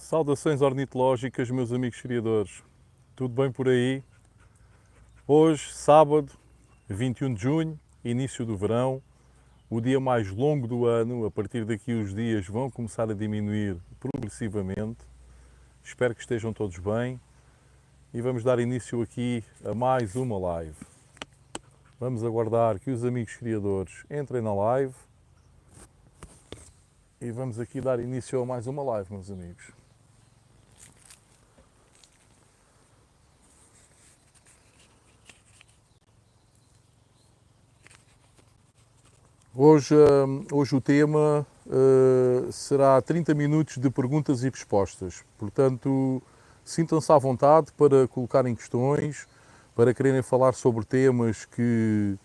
Saudações ornitológicas, meus amigos criadores. Tudo bem por aí? Hoje, sábado, 21 de junho, início do verão, o dia mais longo do ano. A partir daqui os dias vão começar a diminuir progressivamente. Espero que estejam todos bem e vamos dar início aqui a mais uma live. Vamos aguardar que os amigos criadores entrem na live e vamos aqui dar início a mais uma live, meus amigos. Hoje o tema será 30 minutos de perguntas e respostas. Portanto, sintam-se à vontade para colocarem questões, para quererem falar sobre temas que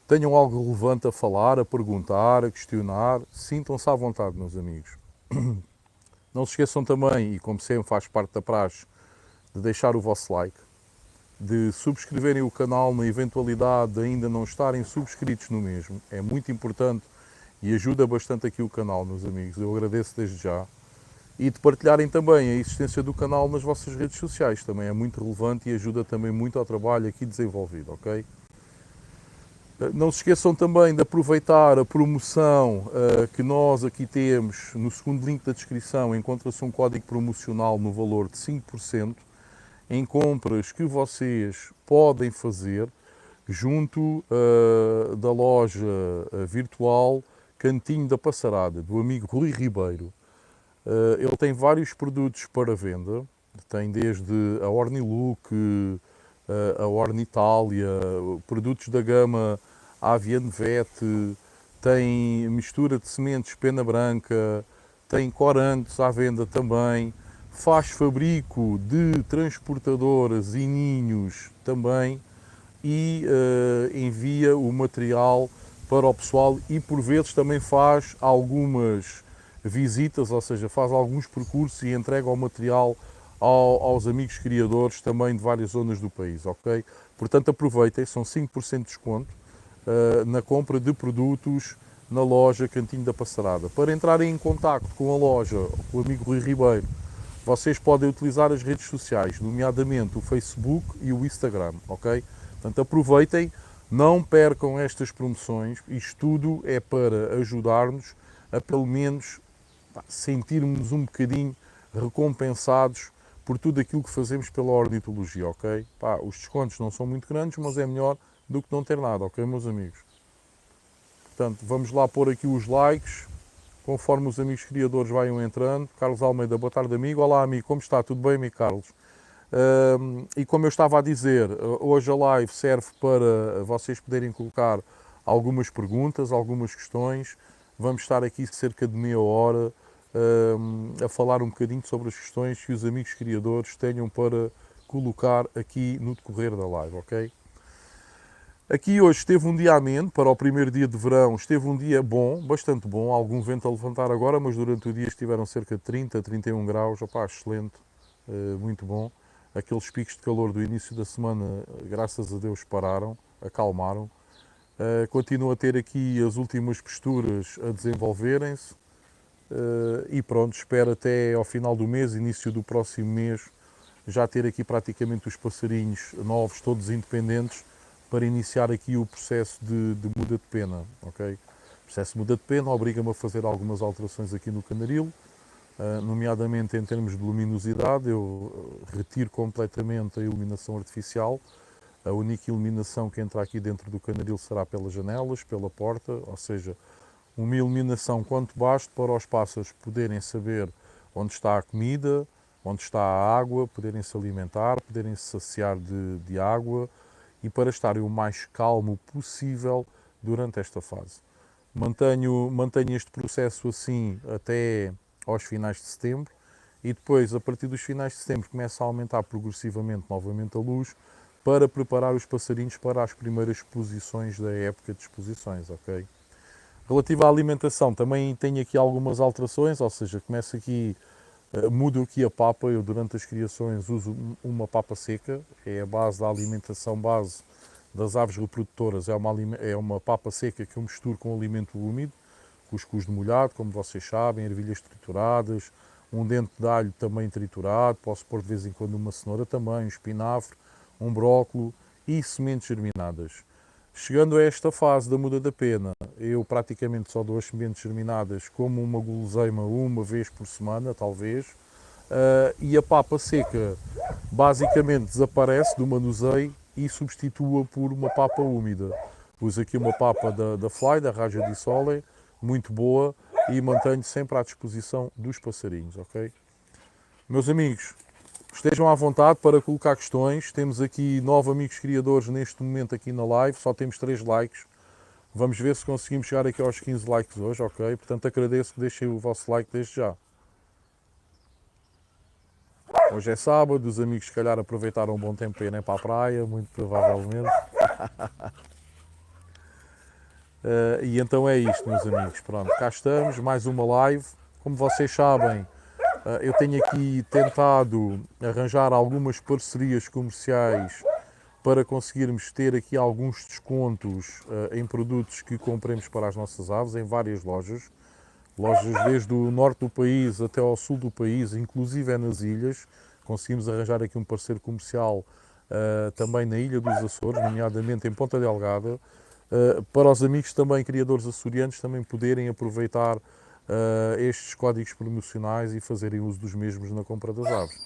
tenham algo relevante a falar, a perguntar, a questionar. Sintam-se à vontade, meus amigos. Não se esqueçam também, e como sempre faz parte da praxe, de deixar o vosso like, de subscreverem o canal na eventualidade de ainda não estarem subscritos no mesmo. É muito importante e ajuda bastante aqui o canal, meus amigos. Eu agradeço desde já. E de partilharem também a existência do canal nas vossas redes sociais. Também é muito relevante e ajuda também muito ao trabalho aqui desenvolvido, ok? Não se esqueçam também de aproveitar a promoção que nós aqui temos. No segundo link da descrição encontra-se um código promocional no valor de 5%. Em compras que vocês podem fazer junto da loja virtual Cantinho da Passarada, do amigo Rui Ribeiro. Ele tem vários produtos para venda, tem desde a Ornilook, a Ornitália, produtos da gama Avian Vet, tem mistura de sementes pena branca, tem corantes à venda também. Faz fabrico de transportadoras e ninhos também e envia o material para o pessoal e por vezes também faz algumas visitas, ou seja, faz alguns percursos e entrega o material aos amigos criadores também de várias zonas do país, ok? Portanto, aproveitem, são 5% de desconto na compra de produtos na loja Cantinho da Passarada. Para entrarem em contacto com a loja, com o amigo Rui Ribeiro, vocês podem utilizar as redes sociais, nomeadamente o Facebook e o Instagram, ok? Portanto, aproveitem, não percam estas promoções. Isto tudo é para ajudar-nos a, pelo menos, sentirmos um bocadinho recompensados por tudo aquilo que fazemos pela ornitologia, ok? Os descontos não são muito grandes, mas é melhor do que não ter nada, ok, meus amigos? Portanto, vamos lá pôr aqui os likes. Conforme os amigos criadores vão entrando. Carlos Almeida, boa tarde, amigo. Olá, amigo, como está? Tudo bem, amigo Carlos? E como eu estava a dizer, hoje a live serve para vocês poderem colocar algumas perguntas, algumas questões. Vamos estar aqui cerca de meia hora a falar um bocadinho sobre as questões que os amigos criadores tenham para colocar aqui no decorrer da live, ok? Aqui hoje esteve um dia ameno, para o primeiro dia de verão esteve um dia bom, bastante bom, algum vento a levantar agora, mas durante o dia estiveram cerca de 30, 31 graus, opá, excelente, muito bom. Aqueles picos de calor do início da semana, graças a Deus, pararam, acalmaram. Continuo a ter aqui as últimas posturas a desenvolverem-se e pronto, espero até ao final do mês, início do próximo mês, já ter aqui praticamente os passarinhos novos, todos independentes, para iniciar aqui o processo de muda de pena, ok? O processo de muda de pena obriga-me a fazer algumas alterações aqui no canaril, nomeadamente em termos de luminosidade. Eu retiro completamente a iluminação artificial. A única iluminação que entra aqui dentro do canaril será pelas janelas, pela porta, ou seja, uma iluminação quanto baste para os pássaros poderem saber onde está a comida, onde está a água, poderem se alimentar, poderem se saciar de água, e para estarem o mais calmo possível durante esta fase. Mantenho este processo assim até aos finais de setembro e depois, a partir dos finais de setembro, começa a aumentar progressivamente novamente a luz para preparar os passarinhos para as primeiras exposições da época de exposições, ok? Relativo à alimentação, também tenho aqui algumas alterações, ou seja, começo aqui, mudo aqui a papa. Eu durante as criações uso uma papa seca, é a base da alimentação base das aves reprodutoras, é uma papa seca que eu misturo com alimento úmido, cuscuz de molhado, como vocês sabem, ervilhas trituradas, um dente de alho também triturado, posso pôr de vez em quando uma cenoura também, um espinafre, um brócolo e sementes germinadas. Chegando a esta fase da muda da pena, eu praticamente só dou as sementes germinadas como uma guloseima uma vez por semana, talvez, e a papa seca basicamente desaparece do manuseio e substitua por uma papa úmida. Uso aqui uma papa da Fly, da Raja di Sole, muito boa, e mantenho sempre à disposição dos passarinhos, ok? Meus amigos, estejam à vontade para colocar questões. Temos aqui 9 amigos criadores neste momento aqui na live, só temos 3 likes. Vamos ver se conseguimos chegar aqui aos 15 likes hoje, ok? Portanto, agradeço que deixem o vosso like desde já. Hoje é sábado, os amigos se calhar aproveitaram um bom tempo para irem para a praia, muito provavelmente. E então é isto, meus amigos. Pronto, cá estamos, mais uma live. Como vocês sabem, eu tenho aqui tentado arranjar algumas parcerias comerciais para conseguirmos ter aqui alguns descontos em produtos que compremos para as nossas aves, em várias lojas. Lojas desde o norte do país até ao sul do país, inclusive é nas ilhas. Conseguimos arranjar aqui um parceiro comercial também na Ilha dos Açores, nomeadamente em Ponta Delgada, para os amigos também criadores açorianos também poderem aproveitar estes códigos promocionais e fazerem uso dos mesmos na compra das aves.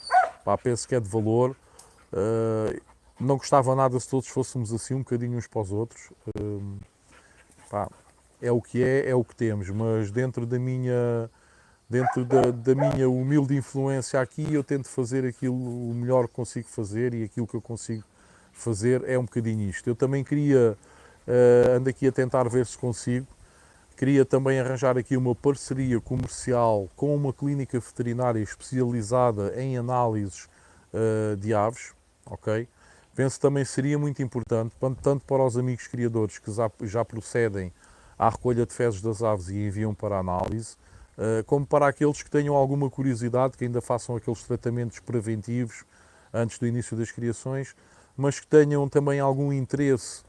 Pá, penso que é de valor. Não gostava nada se todos fôssemos assim um bocadinho uns para os outros. Pá, é o que temos, mas dentro da minha humilde influência aqui, eu tento fazer aquilo o melhor que consigo fazer, e aquilo que eu consigo fazer é um bocadinho isto. Eu também queria, ando aqui a tentar ver se consigo, queria também arranjar aqui uma parceria comercial com uma clínica veterinária especializada em análises de aves, ok? Penso que também seria muito importante, tanto para os amigos criadores que já procedem à recolha de fezes das aves e enviam para análise, como para aqueles que tenham alguma curiosidade, que ainda façam aqueles tratamentos preventivos antes do início das criações, mas que tenham também algum interesse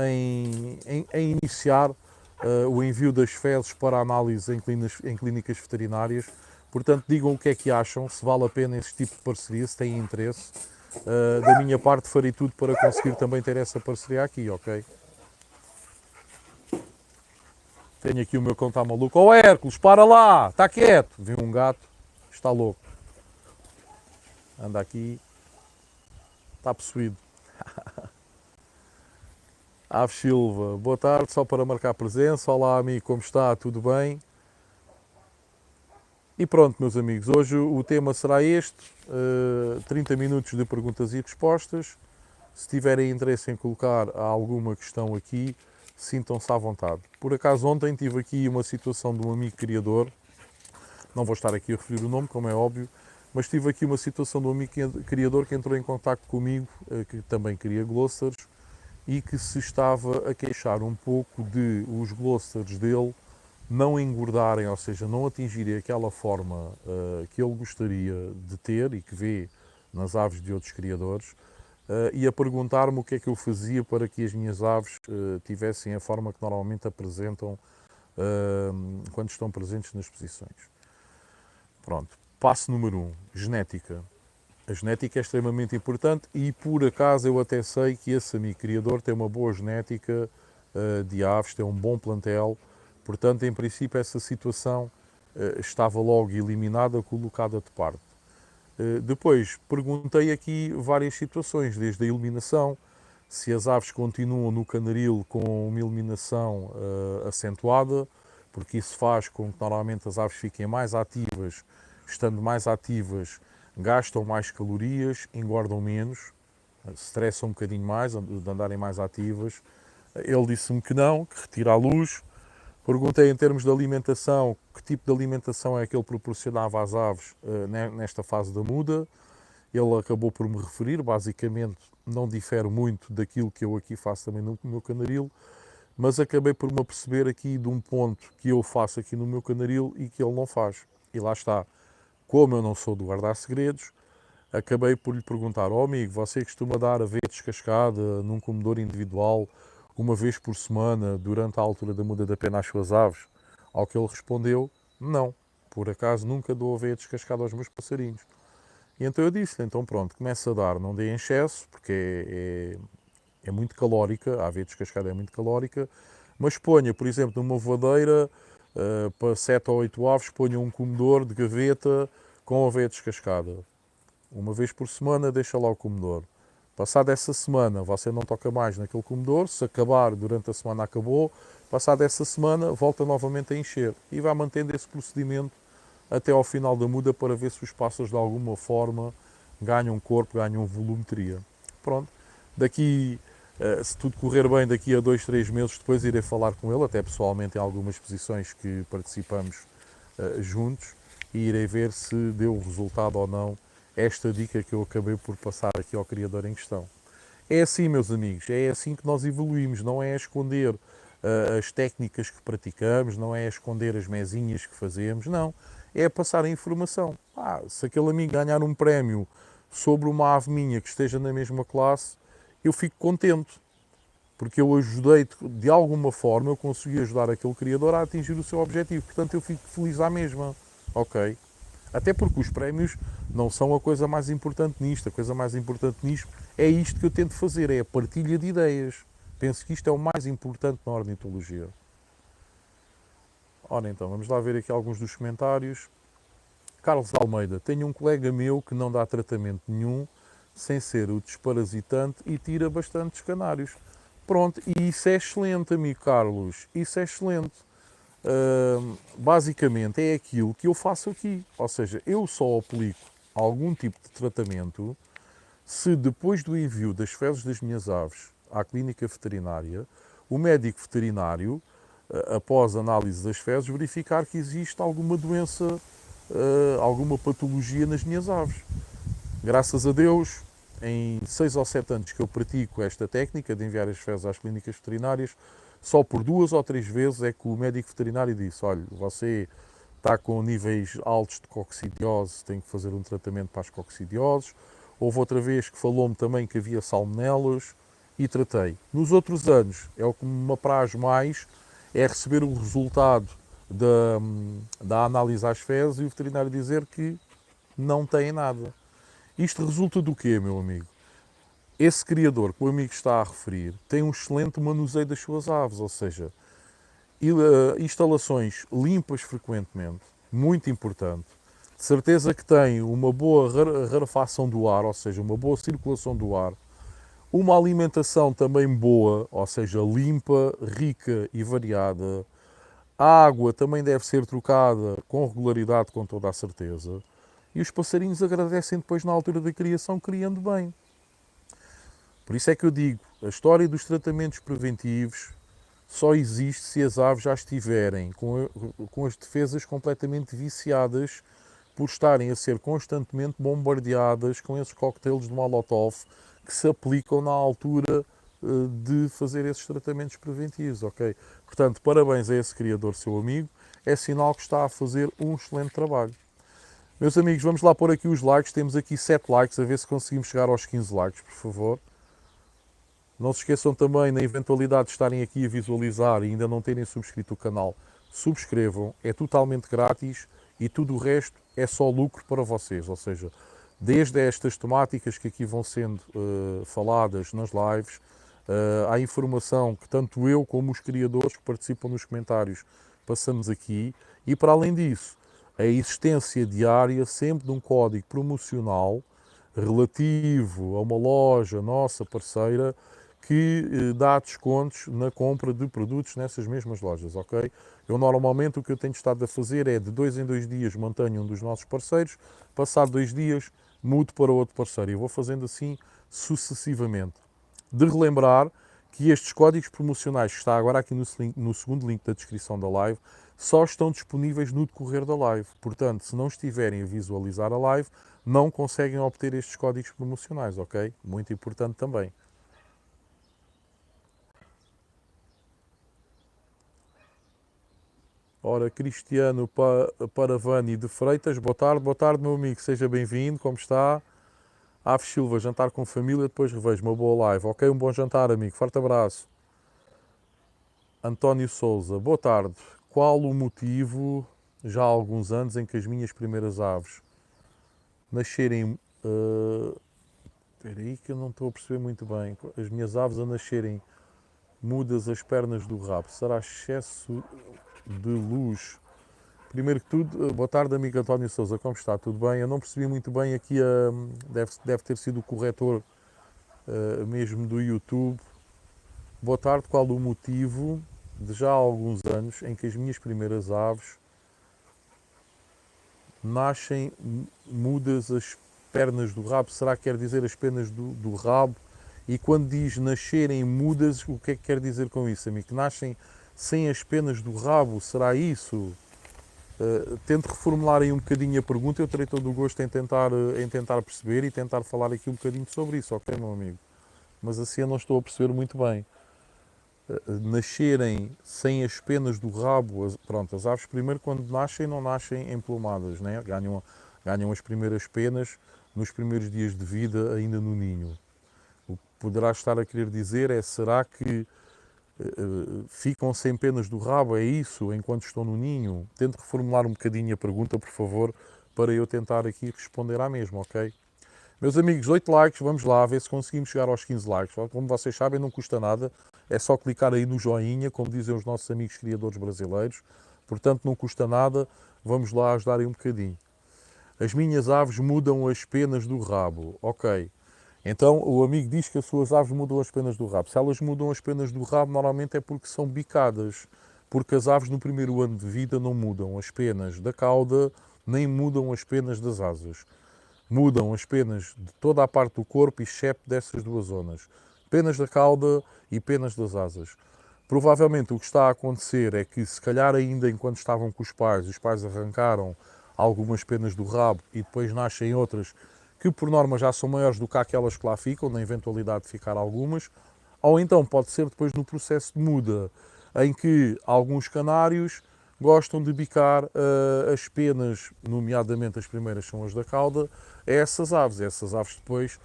em iniciar o envio das fezes para análise em clínicas veterinárias. Portanto, digam o que é que acham, se vale a pena esse tipo de parceria, se têm interesse. Da minha parte, farei tudo para conseguir também ter essa parceria aqui, ok? Tenho aqui o meu cão, está maluco. Oh Hércules, para lá, está quieto. Viu um gato, está louco. Anda aqui, está possuído. Aves Silva, boa tarde, só para marcar presença. Olá amigo, como está? Tudo bem? E pronto, meus amigos, hoje o tema será este, 30 minutos de perguntas e respostas. Se tiverem interesse em colocar alguma questão aqui, sintam-se à vontade. Por acaso ontem tive aqui uma situação de um amigo criador, não vou estar aqui a referir o nome, como é óbvio, mas tive aqui uma situação de um amigo criador que entrou em contacto comigo, que também cria glossars, e que se estava a queixar um pouco de os glossars dele não engordarem, ou seja, não atingirem aquela forma que ele gostaria de ter e que vê nas aves de outros criadores, e a perguntar-me o que é que eu fazia para que as minhas aves tivessem a forma que normalmente apresentam quando estão presentes nas exposições. Pronto, passo número 1, genética. A genética é extremamente importante e por acaso eu até sei que esse amigo criador tem uma boa genética de aves, tem um bom plantel. Portanto, em princípio, essa situação estava logo eliminada, colocada de parte. Depois, perguntei aqui várias situações, desde a eliminação, se as aves continuam no canaril com uma eliminação acentuada, porque isso faz com que normalmente as aves fiquem mais ativas, estando mais ativas, gastam mais calorias, engordam menos, estressam um bocadinho mais, de andarem mais ativas. Ele disse-me que não, que retira a luz. Perguntei em termos de alimentação, que tipo de alimentação é que ele proporcionava às aves nesta fase da muda. Ele acabou por me referir, basicamente não difere muito daquilo que eu aqui faço também no meu canaril, mas acabei por me aperceber aqui de um ponto que eu faço aqui no meu canaril e que ele não faz. E lá está, como eu não sou do guardar segredos, acabei por lhe perguntar: ó amigo, você costuma dar aveia descascada num comedor individual uma vez por semana durante a altura da muda da pena às suas aves? Ao que ele respondeu: não, por acaso nunca dou aveia descascada aos meus passarinhos. E então eu disse, então pronto, começa a dar, não dê em excesso, porque é muito calórica, a aveia descascada é muito calórica, mas ponha, por exemplo, numa voadeira, para 7 ou 8 aves, ponha um comedor de gaveta com aveia descascada. Uma vez por semana deixa lá o comedor. Passada essa semana, você não toca mais naquele comedor, se acabar durante a semana acabou, passada essa semana volta novamente a encher e vai mantendo esse procedimento até ao final da muda para ver se os pássaros de alguma forma ganham corpo, ganham volumetria. Pronto, daqui, se tudo correr bem, daqui a 2, 3 meses depois irei falar com ele, até pessoalmente em algumas exposições que participamos juntos, e irei ver se deu resultado ou não esta dica que eu acabei por passar aqui ao criador em questão. É assim, meus amigos, é assim que nós evoluímos, não é a esconder as técnicas que praticamos, não é a esconder as mesinhas que fazemos, não. É passar a informação. Se aquele amigo ganhar um prémio sobre uma ave minha que esteja na mesma classe, eu fico contente, porque eu ajudei de alguma forma, eu consegui ajudar aquele criador a atingir o seu objetivo, portanto eu fico feliz à mesma, ok? Até porque os prémios não são a coisa mais importante nisto. A coisa mais importante nisto é isto que eu tento fazer, é a partilha de ideias. Penso que isto é o mais importante na ornitologia. Ora então, vamos lá ver aqui alguns dos comentários. Carlos Almeida, tenho um colega meu que não dá tratamento nenhum, sem ser o desparasitante, e tira bastantes canários. Pronto, e isso é excelente, amigo Carlos, isso é excelente. Basicamente é aquilo que eu faço aqui, ou seja, eu só aplico algum tipo de tratamento se depois do envio das fezes das minhas aves à clínica veterinária, o médico veterinário, após análise das fezes, verificar que existe alguma doença, alguma patologia nas minhas aves. Graças a Deus, em 6 ou 7 anos que eu pratico esta técnica de enviar as fezes às clínicas veterinárias, só por 2 ou 3 vezes é que o médico veterinário disse: olha, você está com níveis altos de coccidiose, tem que fazer um tratamento para as coccidioses. Houve outra vez que falou-me também que havia salmonelas e tratei. Nos outros anos, é o que me apraz mais, é receber o resultado da análise às fezes e o veterinário dizer que não tem nada. Isto resulta do quê, meu amigo? Esse criador que o amigo está a referir tem um excelente manuseio das suas aves, ou seja, instalações limpas frequentemente, muito importante. De certeza que tem uma boa rarefação do ar, ou seja, uma boa circulação do ar. Uma alimentação também boa, ou seja, limpa, rica e variada. A água também deve ser trocada com regularidade, com toda a certeza. E os passarinhos agradecem depois na altura da criação, criando bem. Por isso é que eu digo, a história dos tratamentos preventivos só existe se as aves já estiverem com as defesas completamente viciadas por estarem a ser constantemente bombardeadas com esses coquetéis de Molotov que se aplicam na altura de fazer esses tratamentos preventivos, ok? Portanto, parabéns a esse criador, seu amigo, é sinal que está a fazer um excelente trabalho. Meus amigos, vamos lá pôr aqui os likes, temos aqui 7 likes, a ver se conseguimos chegar aos 15 likes, por favor. Não se esqueçam também, na eventualidade de estarem aqui a visualizar e ainda não terem subscrito o canal, subscrevam, é totalmente grátis e tudo o resto é só lucro para vocês, ou seja, desde estas temáticas que aqui vão sendo faladas nas lives, à informação que tanto eu como os criadores que participam nos comentários passamos aqui, e para além disso, a existência diária sempre de um código promocional relativo a uma loja nossa parceira que dá descontos na compra de produtos nessas mesmas lojas, ok? Eu normalmente o que eu tenho estado a fazer é de 2 em 2 dias mantenho um dos nossos parceiros, passado 2 dias mudo para outro parceiro e vou fazendo assim sucessivamente. De relembrar que estes códigos promocionais que está agora aqui no segundo link da descrição da live só estão disponíveis no decorrer da live. Portanto, se não estiverem a visualizar a live, não conseguem obter estes códigos promocionais, ok? Muito importante também. Ora, Cristiano Paravani de Freitas, boa tarde meu amigo, seja bem-vindo, como está? Aves Silva, jantar com família, depois revejo, uma boa live, ok? Um bom jantar, amigo, forte abraço. António Souza, boa tarde, qual o motivo já há alguns anos em que as minhas primeiras aves nascerem... Espera aí que eu não estou a perceber muito bem. As minhas aves a nascerem mudas as pernas do rabo. Será excesso de luz? Primeiro que tudo, boa tarde, amigo António Sousa, como está? Tudo bem? Eu não percebi muito bem aqui, deve ter sido o corretor mesmo do YouTube. Boa tarde, qual o motivo de já há alguns anos em que as minhas primeiras aves nascem mudas as pernas do rabo? Será que quer dizer as penas do rabo? E quando diz nascerem mudas, o que é que quer dizer com isso, amigo? Que nascem sem as penas do rabo? Será isso? Tento reformular aí um bocadinho a pergunta, eu terei todo o gosto em tentar perceber e tentar falar aqui um bocadinho sobre isso, ok, meu amigo? Mas assim eu não estou a perceber muito bem. Nascerem sem as penas do rabo, pronto, as aves primeiro quando nascem não nascem emplumadas, né? Ganham as primeiras penas nos primeiros dias de vida ainda no ninho. O que poderá estar a querer dizer é, será que ficam sem penas do rabo, é isso, enquanto estão no ninho? Tente reformular um bocadinho a pergunta, por favor, para eu tentar aqui responder à mesma, ok? Meus amigos, 8 likes, vamos lá, ver se conseguimos chegar aos 15 likes. Como vocês sabem, não custa nada, é só clicar aí no joinha, como dizem os nossos amigos criadores brasileiros. Portanto, não custa nada, vamos lá ajudar aí um bocadinho. As minhas aves mudam as penas do rabo, ok. Então o amigo diz que as suas aves mudam as penas do rabo. Se elas mudam as penas do rabo, normalmente é porque são bicadas. Porque as aves no primeiro ano de vida não mudam as penas da cauda, nem mudam as penas das asas. Mudam as penas de toda a parte do corpo, exceto dessas duas zonas. Penas da cauda e penas das asas. Provavelmente o que está a acontecer é que, se calhar ainda enquanto estavam com os pais arrancaram algumas penas do rabo e depois nascem outras que por norma já são maiores do que aquelas que lá ficam, na eventualidade de ficar algumas, ou então pode ser depois no processo de muda, em que alguns canários gostam de bicar as penas, nomeadamente as primeiras são as da cauda, a essas aves. Essas aves depois,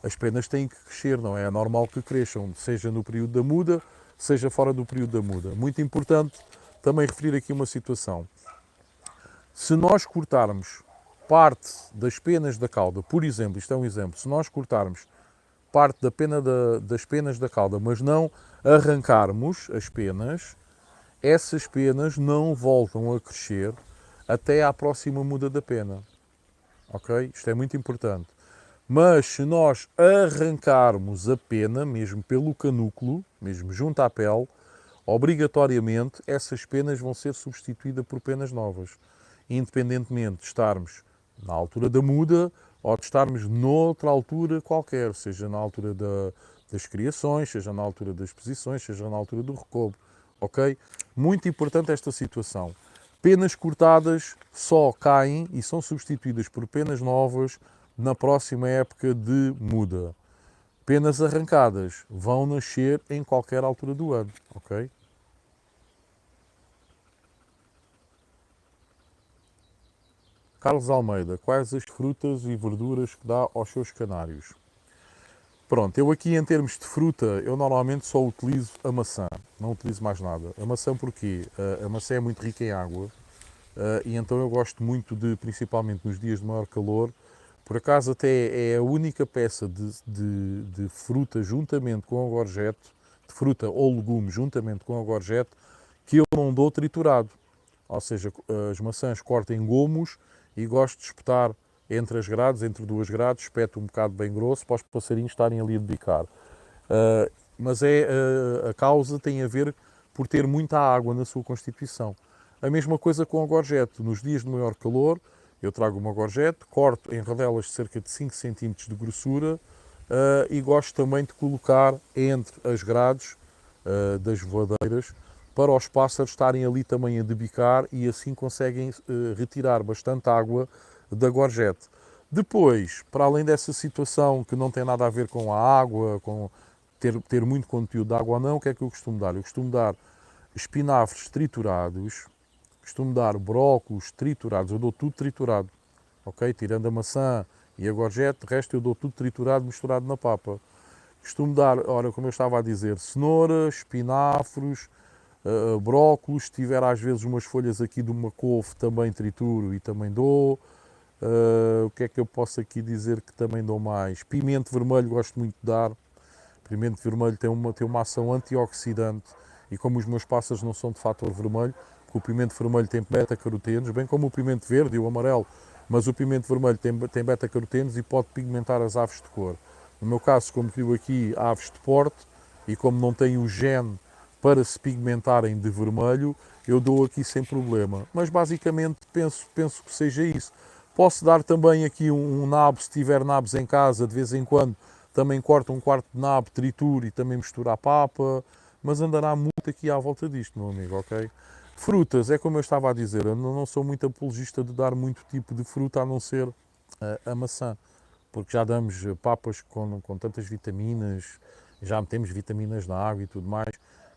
as penas têm que crescer, não é? É normal que cresçam, seja no período da muda, seja fora do período da muda. Muito importante também referir aqui uma situação. Se nós cortarmos parte das penas da cauda, por exemplo, isto é um exemplo, se nós cortarmos parte das penas da cauda, mas não arrancarmos as penas, essas penas não voltam a crescer até à próxima muda da pena. Ok? Isto é muito importante. Mas se nós arrancarmos a pena, mesmo pelo canúculo, mesmo junto à pele, obrigatoriamente essas penas vão ser substituídas por penas novas, independentemente de estarmos na altura da muda ou de estarmos noutra altura qualquer, seja na altura das criações, seja na altura das posições, seja na altura do recobre, ok? Muito importante esta situação. Penas cortadas só caem e são substituídas por penas novas na próxima época de muda. Penas arrancadas vão nascer em qualquer altura do ano, ok? Carlos Almeida, quais as frutas e verduras que dá aos seus canários? Pronto, eu aqui em termos de fruta, eu normalmente só utilizo a maçã, não utilizo mais nada. A maçã porquê? A maçã é muito rica em água e então eu gosto muito de, principalmente nos dias de maior calor, por acaso até é a única peça de fruta juntamente com a gorjete, de fruta ou legume juntamente com a gorjete, que eu não dou triturado. Ou seja, as maçãs corto em gomos e gosto de espetar entre as grades, entre duas grades, espeto um bocado bem grosso para os passarinhos estarem ali a bicar. Mas a causa tem a ver por ter muita água na sua constituição. A mesma coisa com a gorjete. Nos dias de maior calor, eu trago uma gorjete, corto em rodelas de cerca de 5 cm de grossura e gosto também de colocar entre as grades das voadeiras para os pássaros estarem ali também a debicar e assim conseguem retirar bastante água da gorjete. Depois, para além dessa situação que não tem nada a ver com a água, com ter muito conteúdo de água ou não, o que é que eu costumo dar? Eu costumo dar espinafres triturados, costumo dar brócolos triturados, eu dou tudo triturado, ok? Tirando a maçã e a gorjete, o resto eu dou tudo triturado, misturado na papa. Costumo dar, ora, como eu estava a dizer, cenoura, espinafres, brócolos, se tiver às vezes umas folhas aqui de uma couve, também trituro e também dou. O que é que eu posso aqui dizer que também dou mais? Pimento vermelho gosto muito de dar. Pimento vermelho tem uma ação antioxidante e como os meus pássaros não são de fator vermelho, porque o pimento vermelho tem beta-carotenos, bem como o pimento verde e o amarelo, mas o pimento vermelho tem beta-carotenos e pode pigmentar as aves de cor. No meu caso, como crio aqui aves de porte e como não tenho o gene para se pigmentarem de vermelho, eu dou aqui sem problema. Mas basicamente penso que seja isso. Posso dar também aqui um nabo, se tiver nabos em casa, de vez em quando, também corto um quarto de nabo, trituro e também misturo a papa, mas andará muito aqui à volta disto, meu amigo, ok? Frutas, é como eu estava a dizer, eu não sou muito apologista de dar muito tipo de fruta a não ser a maçã, porque já damos papas com tantas vitaminas, já metemos vitaminas na água e tudo mais,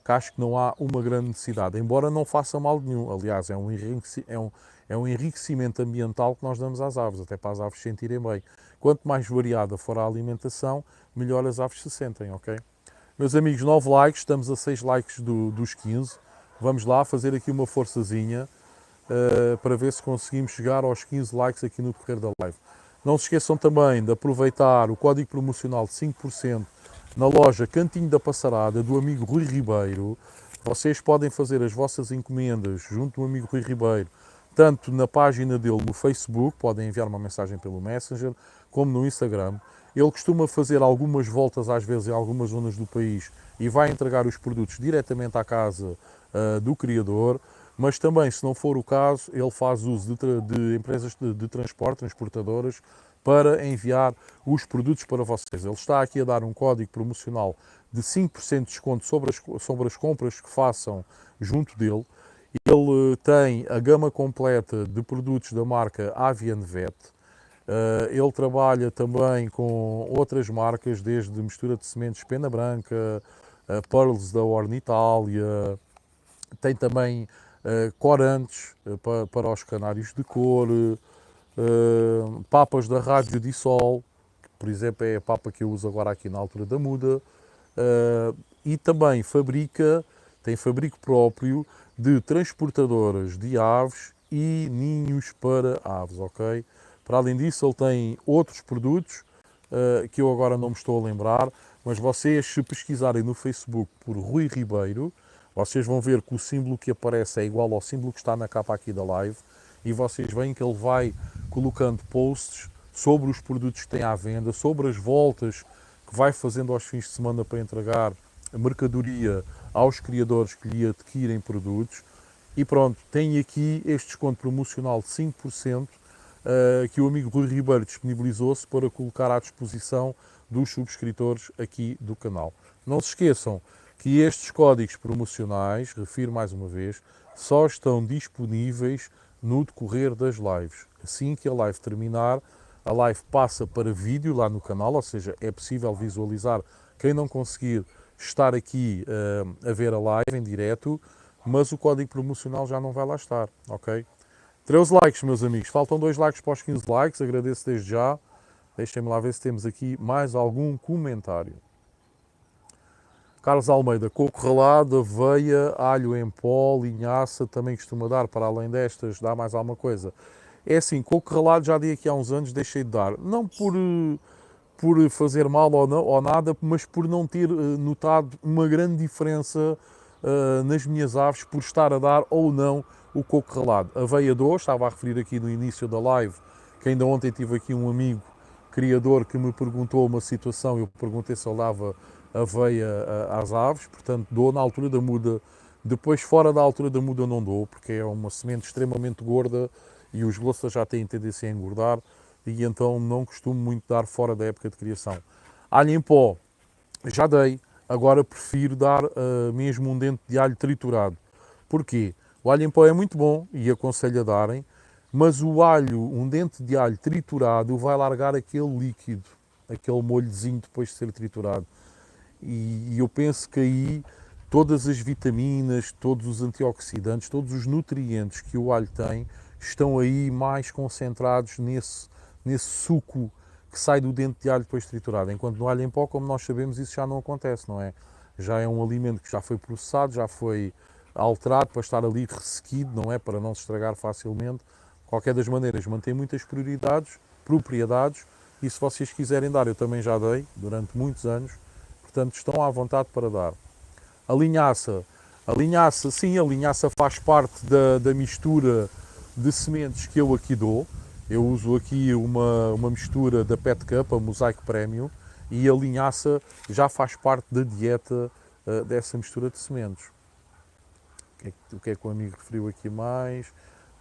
que acho que não há uma grande necessidade, embora não faça mal nenhum. Aliás, é um enriquecimento ambiental que nós damos às aves, até para as aves se sentirem bem. Quanto mais variada for a alimentação, melhor as aves se sentem, ok? Meus amigos, 9 likes, estamos a 6 likes dos 15. Vamos lá fazer aqui uma forçazinha para ver se conseguimos chegar aos 15 likes aqui no decorrer da live. Não se esqueçam também de aproveitar o código promocional de 5% na loja Cantinho da Passarada do amigo Rui Ribeiro. Vocês podem fazer as vossas encomendas junto do amigo Rui Ribeiro, tanto na página dele no Facebook, podem enviar uma mensagem pelo Messenger, como no Instagram. Ele costuma fazer algumas voltas às vezes em algumas zonas do país e vai entregar os produtos diretamente à casa do criador, mas também, se não for o caso, ele faz uso de empresas de transporte, transportadoras, para enviar os produtos para vocês. Ele está aqui a dar um código promocional de 5% de desconto sobre as compras que façam junto dele. Ele tem a gama completa de produtos da marca Avian Vet. Ele trabalha também com outras marcas, desde mistura de sementes Pena Branca, Pearls da Ornitalia, tem também corantes para os canários de cor, papas da Rádio de Sol, que por exemplo é a papa que eu uso agora aqui na altura da muda, e também tem fabrico próprio de transportadoras de aves e ninhos para aves, ok? Para além disso, ele tem outros produtos que eu agora não me estou a lembrar, mas vocês, se pesquisarem no Facebook por Rui Ribeiro, vocês vão ver que o símbolo que aparece é igual ao símbolo que está na capa aqui da live e vocês veem que ele vai colocando posts sobre os produtos que tem à venda, sobre as voltas que vai fazendo aos fins de semana para entregar a mercadoria aos criadores que lhe adquirem produtos. E pronto, tem aqui este desconto promocional de 5% que o amigo Rui Ribeiro disponibilizou-se para colocar à disposição dos subscritores aqui do canal. Não se esqueçam que estes códigos promocionais, refiro mais uma vez, só estão disponíveis no decorrer das lives. Assim que a live terminar, a live passa para vídeo lá no canal, ou seja, é possível visualizar quem não conseguir estar aqui a ver a live em direto, mas o código promocional já não vai lá estar, ok? 13 likes, meus amigos. Faltam 2 likes para os 15 likes, agradeço desde já. Deixem-me lá ver se temos aqui mais algum comentário. Carlos Almeida, coco ralado, aveia, alho em pó, linhaça, também costuma dar, para além destas, dá mais alguma coisa? É assim, coco ralado já dei aqui há uns anos, deixei de dar. Não por fazer mal ou nada, mas por não ter notado uma grande diferença nas minhas aves por estar a dar ou não o coco ralado. Aveia dou, estava a referir aqui no início da live, que ainda ontem tive aqui um amigo criador que me perguntou uma situação, eu perguntei se ele dava aveia às aves, portanto dou na altura da muda, depois fora da altura da muda não dou, porque é uma semente extremamente gorda e os glossas já têm tendência a engordar e então não costumo muito dar fora da época de criação. Alho em pó, já dei, agora prefiro dar mesmo um dente de alho triturado. Porquê? O alho em pó é muito bom e aconselho a darem, mas o alho, um dente de alho triturado vai largar aquele líquido, aquele molhozinho depois de ser triturado. E eu penso que aí todas as vitaminas, todos os antioxidantes, todos os nutrientes que o alho tem estão aí mais concentrados nesse suco que sai do dente de alho depois triturado. Enquanto no alho em pó, como nós sabemos, isso já não acontece, não é? Já é um alimento que já foi processado, já foi alterado para estar ali ressequido, não é? Para não se estragar facilmente. De qualquer das maneiras, mantém muitas propriedades, e se vocês quiserem dar, eu também já dei durante muitos anos, portanto estão à vontade para dar. A linhaça, sim, a linhaça faz parte da mistura de sementes que eu aqui dou. Eu uso aqui uma mistura da Pet Cup, a Mosaic Premium, e a linhaça já faz parte da dieta dessa mistura de sementes. O que é que o amigo referiu aqui mais?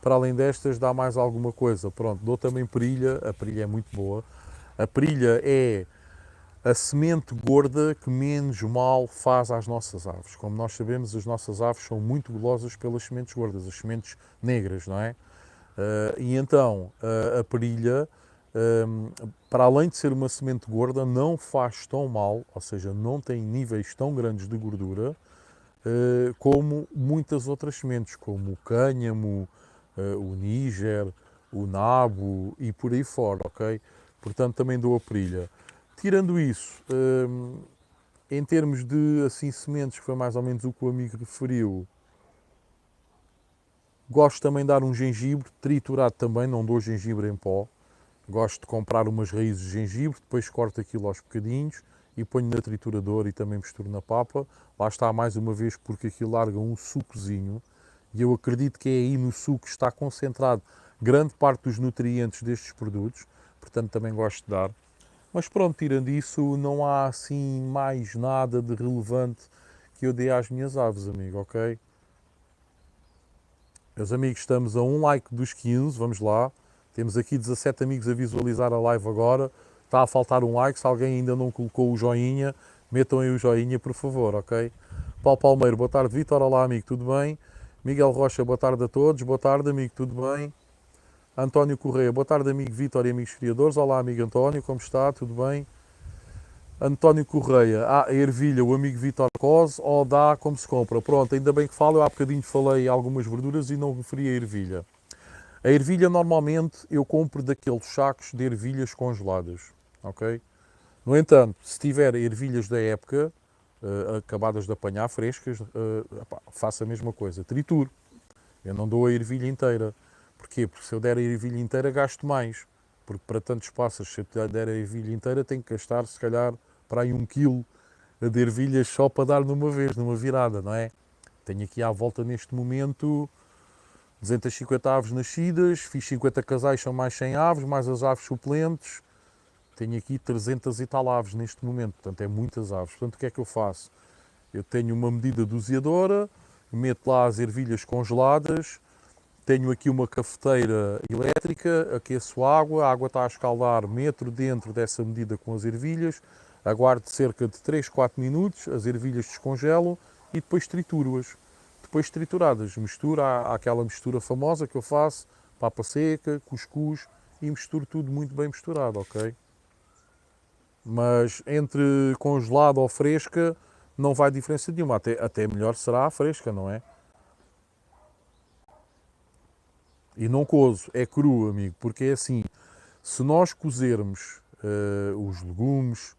Para além destas, dá mais alguma coisa. Pronto, dou também perilha, a perilha é muito boa. A perilha é a semente gorda que menos mal faz às nossas aves. Como nós sabemos, as nossas aves são muito golosas pelas sementes gordas, as sementes negras, não é? E então, a perilha, para além de ser uma semente gorda, não faz tão mal, ou seja, não tem níveis tão grandes de gordura, como muitas outras sementes, como o cânhamo, o níger, o nabo e por aí fora, ok? Portanto, também dou a perilha. Tirando isso, em termos de assim, sementes, que foi mais ou menos o que o amigo referiu, gosto também de dar um gengibre triturado também, não dou gengibre em pó. Gosto de comprar umas raízes de gengibre, depois corto aquilo aos bocadinhos e ponho na trituradora e também misturo na papa. Lá está mais uma vez porque aquilo larga um sucozinho e eu acredito que é aí no suco que está concentrado grande parte dos nutrientes destes produtos, portanto também gosto de dar. Mas pronto, tirando isso, não há assim mais nada de relevante que eu dê às minhas aves, amigo, ok? Meus amigos, estamos a um like dos 15, vamos lá. Temos aqui 17 amigos a visualizar a live agora. Está a faltar um like, se alguém ainda não colocou o joinha, metam aí o joinha, por favor, ok? Paulo Palmeiro, boa tarde. Vítor, olá, amigo, tudo bem? Miguel Rocha, boa tarde a todos. Boa tarde, amigo, tudo bem? António Correia, boa tarde, amigo Vítor e amigos criadores. Olá, amigo António, como está? Tudo bem? António Correia, a ervilha, o amigo Vítor Cose, ou dá como se compra. Pronto, ainda bem que falo, eu há bocadinho falei algumas verduras e não referi a ervilha. A ervilha normalmente eu compro daqueles sacos de ervilhas congeladas, ok? No entanto, se tiver ervilhas da época, acabadas de apanhar, frescas, faço a mesma coisa, trituro. Eu não dou a ervilha inteira. Porquê? Porque se eu der a ervilha inteira gasto mais. Porque para tantos passas, se eu der a ervilha inteira, tenho que gastar se calhar para aí 1 quilo de ervilhas só para dar numa vez, numa virada, não é? Tenho aqui à volta neste momento 250 aves nascidas, fiz 50 casais, são mais 100 aves, mais as aves suplentes. Tenho aqui 300 e tal aves neste momento, portanto é muitas aves. Portanto, o que é que eu faço? Eu tenho uma medida doseadora, meto lá as ervilhas congeladas, tenho aqui uma cafeteira elétrica, aqueço a água está a escaldar, meto dentro dessa medida com as ervilhas, aguardo cerca de 3, 4 minutos, as ervilhas descongelam e depois trituro-as. Depois trituradas, misturo, há aquela mistura famosa que eu faço, papa seca, cuscuz e misturo tudo muito bem misturado, ok? Mas entre congelada ou fresca não vai diferença nenhuma, até melhor será a fresca, não é? E não cozo, é cru, amigo, porque é assim, se nós cozermos os legumes,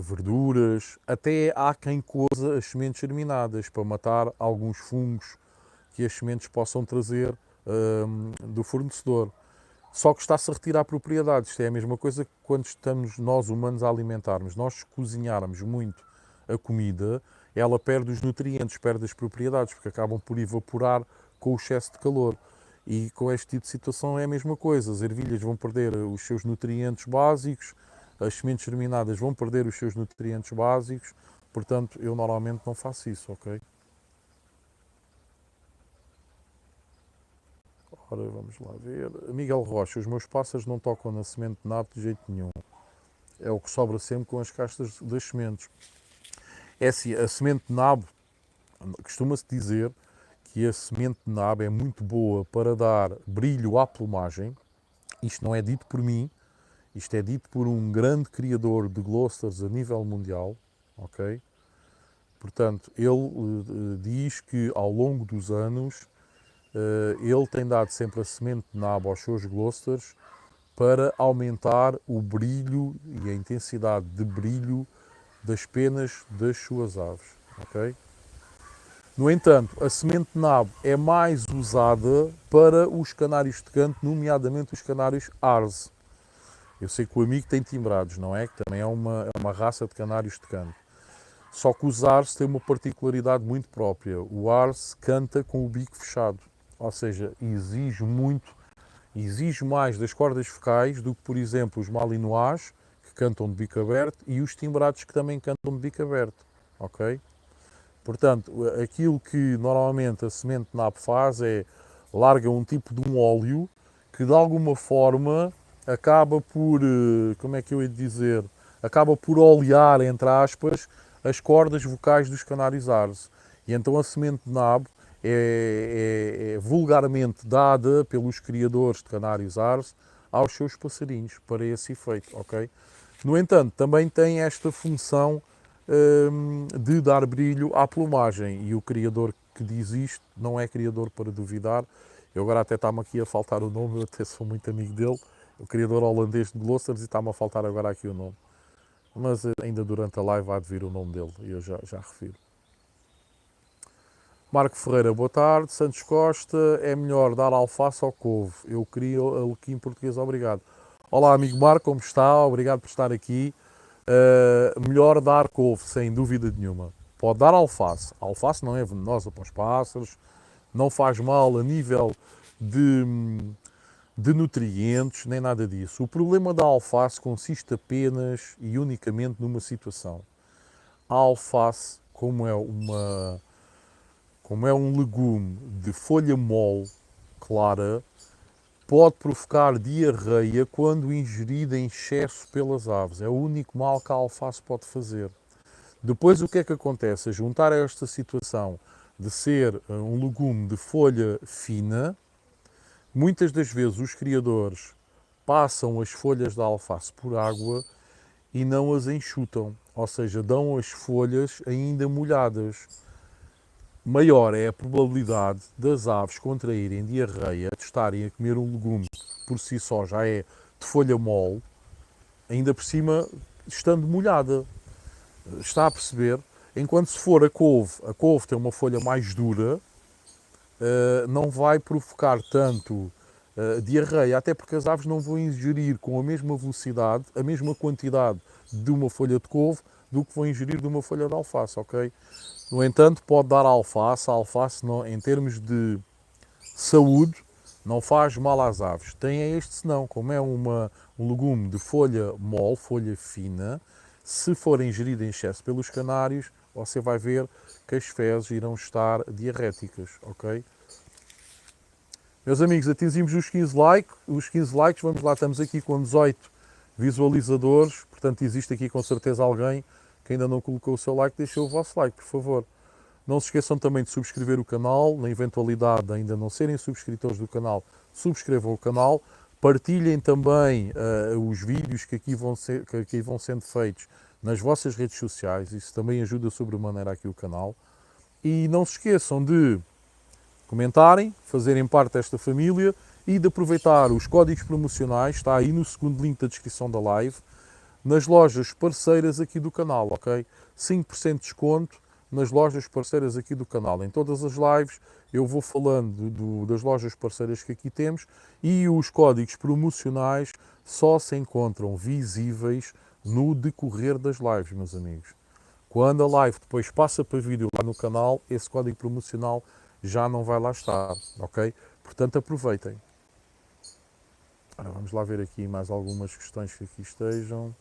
verduras, até há quem coza as sementes germinadas para matar alguns fungos que as sementes possam trazer do fornecedor. Só que está-se a retirar propriedades. Isto é a mesma coisa que quando estamos nós humanos a alimentarmos. Nós cozinharmos muito a comida, ela perde os nutrientes, perde as propriedades, porque acabam por evaporar com o excesso de calor. E com este tipo de situação é a mesma coisa. As ervilhas vão perder os seus nutrientes básicos, as sementes germinadas vão perder os seus nutrientes básicos. Portanto, eu normalmente não faço isso, ok? Ora, vamos lá ver. Miguel Rocha, os meus pássaros não tocam na semente de nabo de jeito nenhum. É o que sobra sempre com as castas das sementes. É assim, a semente de nabo, costuma-se dizer que a semente de nabo é muito boa para dar brilho à plumagem. Isto não é dito por mim, isto é dito por um grande criador de Gloucesters a nível mundial, ok? Portanto, ele diz que ao longo dos anos ele tem dado sempre a semente de nabo aos seus Gloucesters para aumentar o brilho e a intensidade de brilho das penas das suas aves, ok? No entanto, a semente de nabo é mais usada para os canários de canto, nomeadamente os canários Arze. Eu sei que o amigo tem timbrados, não é? Que também é uma raça de canários de canto. Só que os Arze têm uma particularidade muito própria. O Arze canta com o bico fechado, ou seja, exige mais das cordas vocais do que, por exemplo, os malinois, que cantam de bico aberto, e os timbrados, que também cantam de bico aberto, ok? Portanto, aquilo que normalmente a semente de nabo faz é larga um tipo de um óleo que de alguma forma acaba por, como é que eu ia dizer, acaba por olear, entre aspas, as cordas vocais dos canários Arze. E então a semente de nabo é vulgarmente dada pelos criadores de canários Arze aos seus passarinhos, para esse efeito, ok? No entanto, também tem esta função de dar brilho à plumagem, e o criador que diz isto não é criador para duvidar. Eu agora até está-me aqui a faltar o nome, eu até sou muito amigo dele, o criador holandês de Gloucesters, e está-me a faltar agora aqui o nome. Mas ainda durante a live há de vir o nome dele, e eu já refiro. Marco Ferreira, boa tarde. Santos Costa, é melhor dar alface ou couve? Eu queria alequim português, obrigado. Olá, amigo Marco, como está? Obrigado por estar aqui. Melhor dar couve, sem dúvida nenhuma. Pode dar alface. A alface não é venenosa para os pássaros, não faz mal a nível de nutrientes, nem nada disso. O problema da alface consiste apenas e unicamente numa situação. A alface, como é um legume de folha mole, clara, pode provocar diarreia quando ingerida em excesso pelas aves. É o único mal que a alface pode fazer. Depois, o que é que acontece? A juntar a esta situação de ser um legume de folha fina, muitas das vezes os criadores passam as folhas da alface por água e não as enxutam, ou seja, dão as folhas ainda molhadas. Maior é a probabilidade das aves contraírem diarreia de estarem a comer um legume que por si só já é de folha mole, ainda por cima estando molhada. Está a perceber? Enquanto se for a couve tem uma folha mais dura, não vai provocar tanto diarreia, até porque as aves não vão ingerir com a mesma velocidade, a mesma quantidade de uma folha de couve do que vão ingerir de uma folha de alface, ok? No entanto, pode dar alface. A alface, não, em termos de saúde, não faz mal às aves. Tem este senão, como é um legume de folha mole, folha fina, se for ingerido em excesso pelos canários, você vai ver que as fezes irão estar diarréticas, ok? Meus amigos, atingimos os 15 likes, vamos lá, estamos aqui com 18 visualizadores, portanto existe aqui com certeza alguém que ainda não colocou o seu like. Deixem o vosso like, por favor. Não se esqueçam também de subscrever o canal, na eventualidade de ainda não serem subscritores do canal, subscrevam o canal, partilhem também os vídeos que aqui vão sendo feitos nas vossas redes sociais, isso também ajuda sobremaneira aqui o canal. E não se esqueçam de comentarem, fazerem parte desta família e de aproveitar os códigos promocionais, está aí no segundo link da descrição da live, nas lojas parceiras aqui do canal, ok? 5% de desconto nas lojas parceiras aqui do canal. Em todas as lives eu vou falando das lojas parceiras que aqui temos, e os códigos promocionais só se encontram visíveis no decorrer das lives, meus amigos. Quando a live depois passa para vídeo lá no canal, esse código promocional já não vai lá estar, ok? Portanto, aproveitem. Ora, vamos lá ver aqui mais algumas questões que aqui estejam.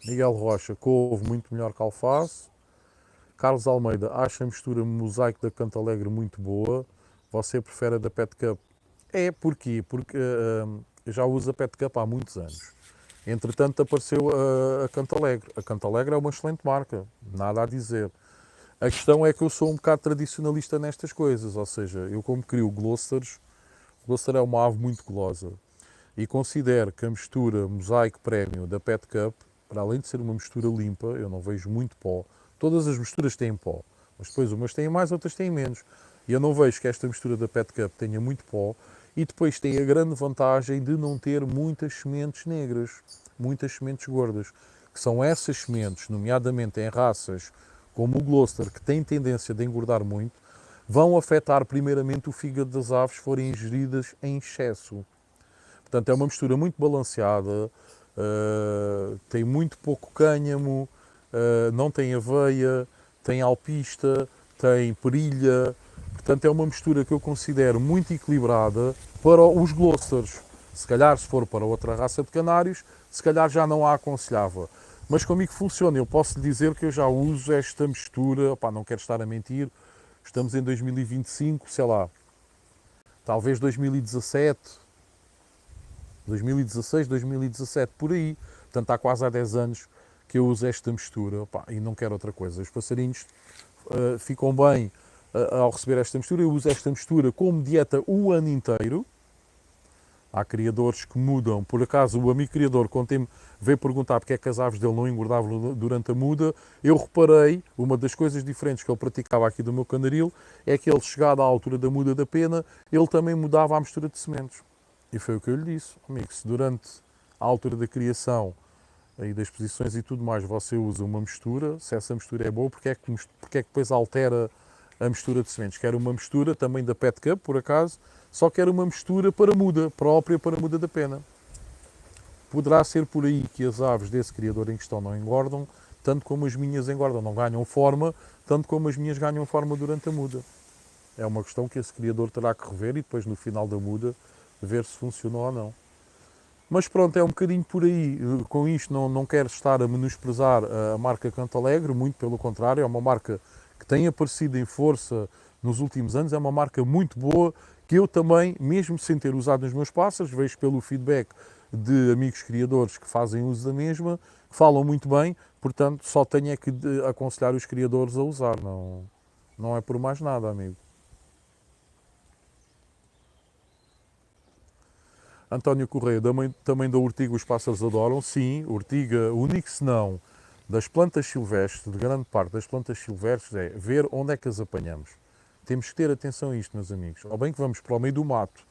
Miguel Rocha, couve muito melhor que alface. Carlos Almeida, acha a mistura mosaico da Cantalegre muito boa. Você prefere a da Pet Cup? É, porquê? Porque eu já uso a Pet Cup há muitos anos. Entretanto, apareceu a Cantalegre. A Cantalegre é uma excelente marca, nada a dizer. A questão é que eu sou um bocado tradicionalista nestas coisas, ou seja, eu como crio Gloucesters, Gloucester é uma ave muito gulosa, e considero que a mistura mosaico prémio da Pet Cup, para além de ser uma mistura limpa, eu não vejo muito pó. Todas as misturas têm pó, mas depois umas têm mais, outras têm menos. E eu não vejo que esta mistura da Pet Cup tenha muito pó, e depois tem a grande vantagem de não ter muitas sementes negras, muitas sementes gordas, que são essas sementes, nomeadamente em raças como o Gloucester, que tem tendência de engordar muito, vão afetar primeiramente o fígado das aves se forem ingeridas em excesso. Portanto, é uma mistura muito balanceada, tem muito pouco cânhamo, não tem aveia, tem alpista, tem perilha. Portanto, é uma mistura que eu considero muito equilibrada para os Gloucesters. Se calhar, se for para outra raça de canários, se calhar já não a aconselhava. Mas comigo funciona. Eu posso lhe dizer que eu já uso esta mistura. Opá, não quero estar a mentir. Estamos em 2025, sei lá, talvez 2017, 2016, 2017, por aí. Portanto, há quase há 10 anos que eu uso esta mistura. Opá, e não quero outra coisa. Os passarinhos ficam bem ao receber esta mistura. Eu uso esta mistura como dieta o ano inteiro. Há criadores que mudam. Por acaso, o amigo criador, quando veio perguntar porque é que as aves dele não engordavam durante a muda, eu reparei, uma das coisas diferentes que ele praticava aqui do meu canaril, é que ele, chegado à altura da muda da pena, ele também mudava a mistura de sementes. E foi o que eu lhe disse. Amigo, se durante a altura da criação e das posições e tudo mais você usa uma mistura, se essa mistura é boa, porque é que depois altera a mistura de sementes? Quero uma mistura também da Pet Cup, por acaso, só quero uma mistura para muda, própria para muda da pena. Poderá ser por aí que as aves desse criador em questão não engordam, tanto como as minhas engordam, não ganham forma, tanto como as minhas ganham forma durante a muda. É uma questão que esse criador terá que rever e depois no final da muda ver se funcionou ou não. Mas pronto, é um bocadinho por aí. Com isto não quero estar a menosprezar a marca Cantalegre, muito pelo contrário, é uma marca que tem aparecido em força nos últimos anos, é uma marca muito boa, que eu também, mesmo sem ter usado nos meus pássaros, vejo pelo feedback de amigos criadores que fazem uso da mesma, que falam muito bem, portanto só tenho é que aconselhar os criadores a usar, não é por mais nada, amigo. António Correia, também da ortiga os pássaros adoram? Sim, ortiga, o único senão das plantas silvestres, de grande parte das plantas silvestres, é ver onde é que as apanhamos. Temos que ter atenção a isto, meus amigos. Ou bem que vamos para o meio do mato,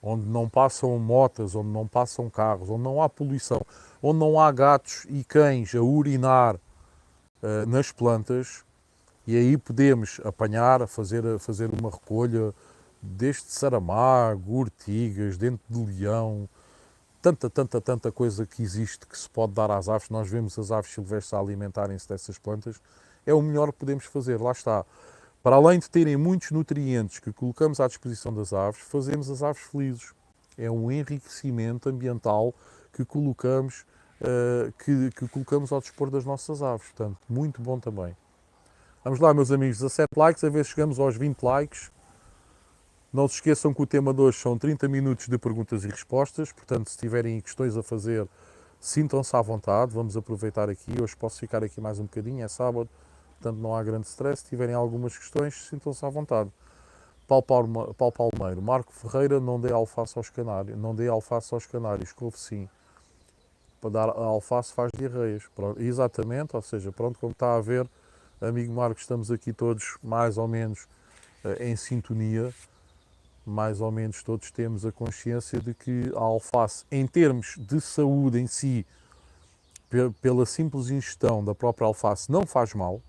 onde não passam motas, onde não passam carros, onde não há poluição, onde não há gatos e cães a urinar nas plantas, e aí podemos apanhar, a fazer uma recolha desde saramago, urtigas, dente de leão, tanta coisa que existe que se pode dar às aves. Nós vemos as aves silvestres a alimentarem-se dessas plantas. É o melhor que podemos fazer, lá está. Para além de terem muitos nutrientes que colocamos à disposição das aves, fazemos as aves felizes. É um enriquecimento ambiental que colocamos, que colocamos ao dispor das nossas aves. Portanto, muito bom também. Vamos lá, meus amigos, 17 likes, a ver se chegamos aos 20 likes. Não se esqueçam que o tema de hoje são 30 minutos de perguntas e respostas, portanto, se tiverem questões a fazer, sintam-se à vontade, vamos aproveitar aqui. Hoje posso ficar aqui mais um bocadinho, é sábado, portanto não há grande stress. Se tiverem algumas questões, sintam-se à vontade. Paulo Palmeiro, Marco Ferreira, não dê alface aos canários, não dê alface aos canários, couve sim. Para dar a alface faz diarreias. Pronto, exatamente, ou seja, pronto, como está a ver, amigo Marco, estamos aqui todos mais ou menos em sintonia. Mais ou menos todos temos a consciência de que a alface, em termos de saúde em si, pela simples ingestão da própria alface, não faz mal.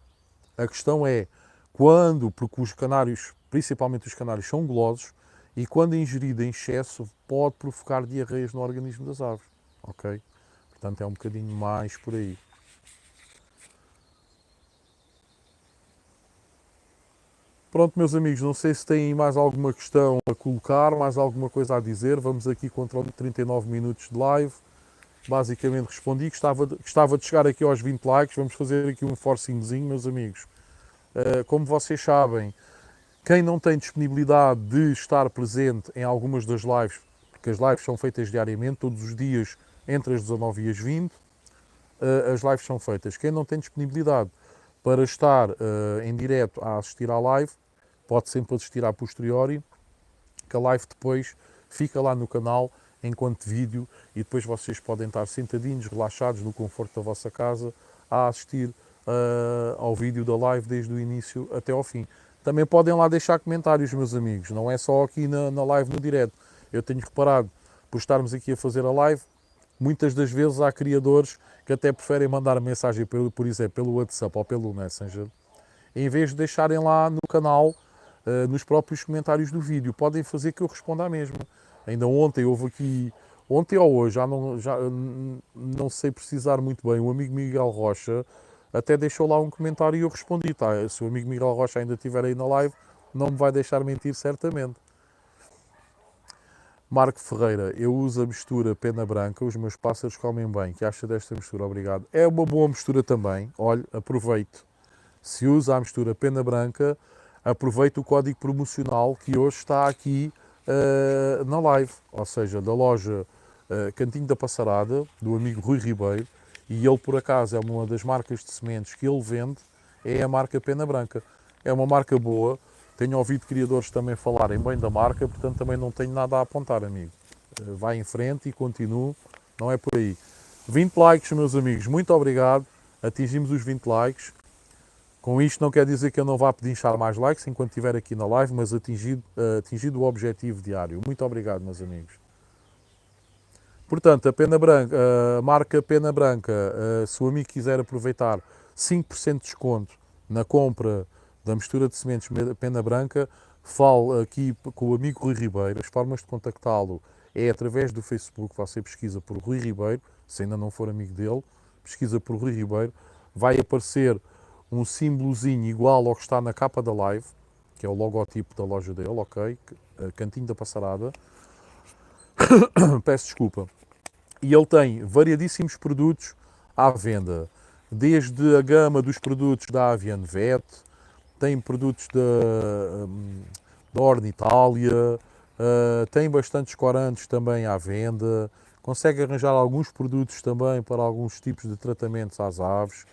A questão é quando, porque os canários, principalmente os canários, são gulosos e quando ingerida em excesso pode provocar diarreias no organismo das aves, ok? Portanto é um bocadinho mais por aí. Pronto, meus amigos, não sei se têm mais alguma questão a colocar, mais alguma coisa a dizer. Vamos aqui contra 39 minutos de live. Basicamente respondi. Gostava de chegar aqui aos 20 likes. Vamos fazer aqui um forcingzinho, meus amigos. Como vocês sabem, quem não tem disponibilidade de estar presente em algumas das lives, porque as lives são feitas diariamente, todos os dias, entre as 19 e as 20, as lives são feitas. Quem não tem disponibilidade para estar em direto a assistir à live, pode sempre assistir a posteriori, que a live depois fica lá no canal enquanto vídeo e depois vocês podem estar sentadinhos, relaxados, no conforto da vossa casa, a assistir ao vídeo da live desde o início até ao fim. Também podem lá deixar comentários, meus amigos, não é só aqui na live no direto. Eu tenho reparado, por estarmos aqui a fazer a live, muitas das vezes há criadores que até preferem mandar mensagem, por exemplo, pelo WhatsApp ou pelo Messenger. em vez de deixarem lá no canal, nos próprios comentários do vídeo. Podem fazer que eu responda à mesma. Ainda ontem houve aqui, ontem ou hoje, já não sei precisar muito bem, o amigo Miguel Rocha até deixou lá um comentário e eu respondi, tá? Se o amigo Miguel Rocha ainda estiver aí na live, não me vai deixar mentir certamente. Marco Ferreira, eu uso a mistura pena branca, os meus pássaros comem bem. Que acha desta mistura? Obrigado. É uma boa mistura também. Olha, aproveito. Se usa a mistura pena branca, aproveite o código promocional que hoje está aqui na live. Ou seja, da loja Cantinho da Passarada, do amigo Rui Ribeiro. E ele, por acaso, é uma das marcas de sementes que ele vende, é a marca Pena Branca. É uma marca boa. Tenho ouvido criadores também falarem bem da marca, portanto também não tenho nada a apontar, amigo. Vai em frente e continuo, não é por aí. 20 likes, meus amigos, muito obrigado. Atingimos os 20 likes. Com isto não quer dizer que eu não vá pedinchar mais likes enquanto estiver aqui na live, mas atingido o objetivo diário. Muito obrigado, meus amigos. Portanto, a marca Pena Branca, se o amigo quiser aproveitar 5% de desconto na compra da mistura de sementes Pena Branca, fale aqui com o amigo Rui Ribeiro. As formas de contactá-lo é através do Facebook, você pesquisa por Rui Ribeiro, se ainda não for amigo dele, pesquisa por Rui Ribeiro, vai aparecer um símbolozinho igual ao que está na capa da live, que é o logotipo da loja dele, ok? Cantinho da Passarada. Peço desculpa. E ele tem variadíssimos produtos à venda, desde a gama dos produtos da Avian Vet, tem produtos da Ornitália, tem bastantes corantes também à venda, consegue arranjar alguns produtos também para alguns tipos de tratamentos às aves,